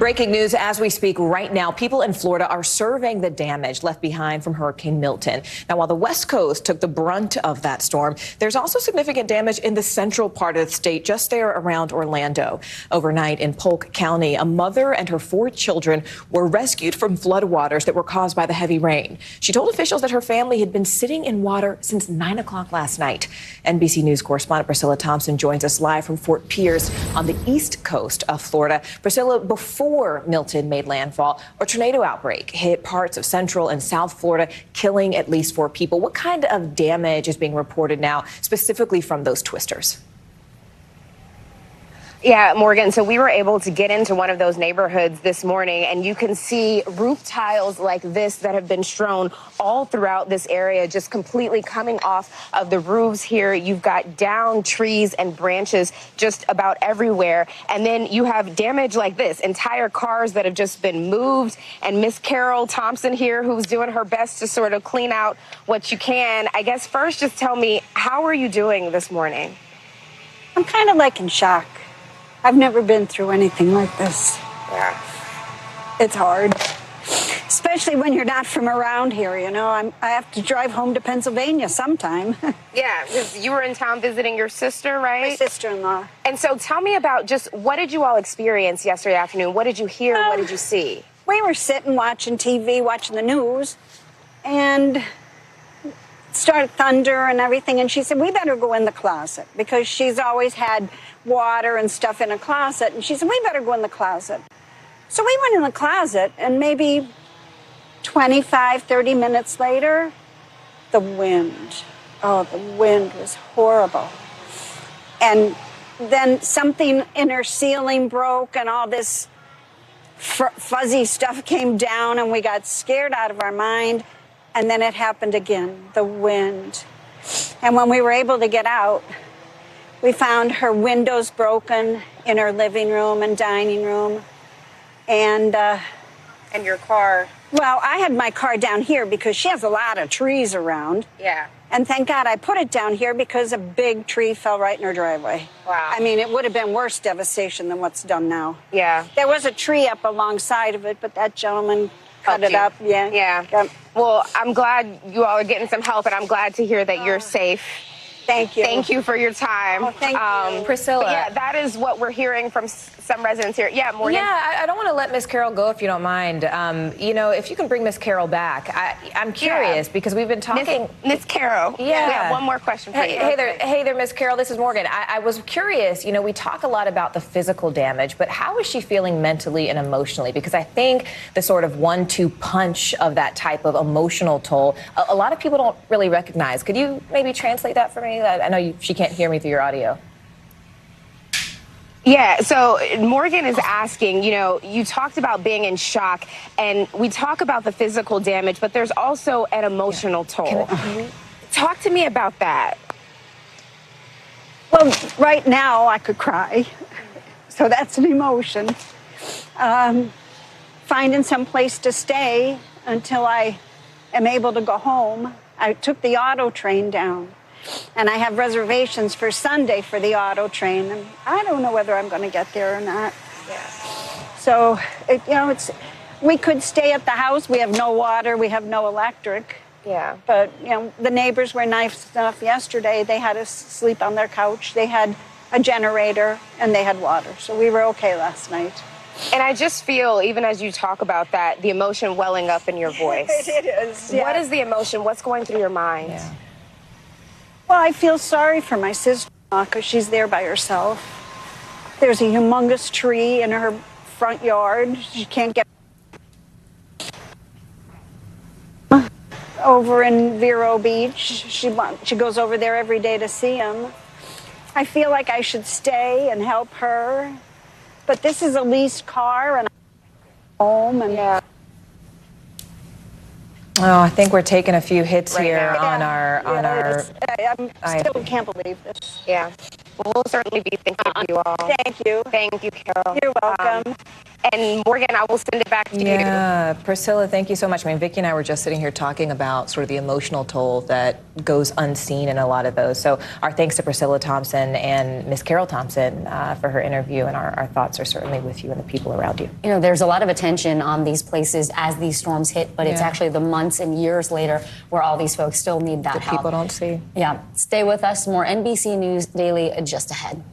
Breaking news as we speak right now. People in Florida are surveying the damage left behind from Hurricane Milton. Now, while the West Coast took the brunt of that storm, there's also significant damage in the central part of the state, just there around Orlando. Overnight in Polk County, a mother and her 4 children were rescued from floodwaters that were caused by the heavy rain. She told officials that her family had been sitting in water since 9 o'clock last night. NBC News correspondent Priscilla Thompson joins us live from Fort Pierce on the east coast of Florida. Priscilla, before Milton made landfall, a tornado outbreak hit parts of central and south Florida, killing at least 4 people. What kind of damage is being reported now, specifically from those twisters? Yeah, Morgan, so we were able to get into one of those neighborhoods this morning, and you can see roof tiles like this that have been strewn all throughout this area, just completely coming off of the roofs here. You've got downed trees and branches just about everywhere. And then you have damage like this, entire cars that have just been moved. And Miss Carol Thompson here, who's doing her best to sort of clean out what you can. I guess first, just tell me, how are you doing this morning? I'm kind of like in shock. I've never been through anything like this. Yeah. It's hard, especially when you're not from around here, you know. I have to drive home to Pennsylvania sometime. Yeah, because you were in town visiting your sister, right? My sister-in-law. And so tell me about just what did you all experience yesterday afternoon? What did you hear? What did you see? We were sitting watching TV, watching the news, and started thunder and everything, and she said, we better go in the closet, because she's always had water and stuff in a closet, and she said, we better go in the closet. So we went in the closet, and maybe 25, 30 minutes later, the wind was horrible. And then something in her ceiling broke, and all this fuzzy stuff came down, and we got scared out of our mind. And then it happened again, the wind. And when we were able to get out, we found her windows broken in her living room and dining room. And your car? Well, I had my car down here because she has a lot of trees around. Yeah. And thank God I put it down here because a big tree fell right in her driveway. Wow. I mean, it would have been worse devastation than what's done now. Yeah. There was a tree up alongside of it, but that gentleman cut it up. Yeah. Yeah. Yep. Well, I'm glad you all are getting some help, and I'm glad to hear that you're safe. Thank you. Thank you for your time. Oh, thank you. Priscilla. But yeah, that is what we're hearing from some residents here. Yeah, Morgan. Yeah, I don't want to let Miss Carol go if you don't mind. You know, if you can bring Miss Carol back, I'm curious because we've been talking. Miss Carol. Yeah. We have one more question for you. Hey there, Miss Carol. This is Morgan. I was curious. You know, we talk a lot about the physical damage, but how is she feeling mentally and emotionally? Because I think the sort of 1-2 punch of that type of emotional toll, a lot of people don't really recognize. Could you maybe translate that for me? I know she can't hear me through your audio. Yeah, so Morgan is asking, you know, you talked about being in shock, and we talk about the physical damage, but there's also an emotional toll. Talk to me about that. Well, right now I could cry, so that's an emotion. Finding some place to stay until I am able to go home. I took the auto train down. And I have reservations for Sunday for the auto train, and I don't know whether I'm going to get there or not. Yeah. So, we could stay at the house. We have no water. We have no electric. Yeah. But, you know, the neighbors were nice enough yesterday. They had us sleep on their couch. They had a generator, and they had water. So we were okay last night. And I just feel, even as you talk about that, the emotion welling up in your voice. It is, yeah. What is the emotion? What's going through your mind? Yeah. Well, I feel sorry for my sister-in-law because she's there by herself. There's a humongous tree in her front yard. She can't get over in Vero Beach. She goes over there every day to see him. I feel like I should stay and help her, but this is a leased car and I'm home and yeah. Oh, I think we're taking a few hits Right here now. on our. I still can't believe this. Yeah. We'll certainly be thinking of you all. Thank you. Thank you, Carol. You're welcome. And Morgan, I will send it back to you. Yeah, Priscilla, thank you so much. I mean, Vicki and I were just sitting here talking about sort of the emotional toll that goes unseen in a lot of those. So our thanks to Priscilla Thompson and Miss Carol Thompson for her interview, and our thoughts are certainly with you and the people around you. You know, there's a lot of attention on these places as these storms hit, but it's actually the months and years later where all these folks still need that help. People don't see. Yeah. Stay with us. More NBC News Daily just ahead.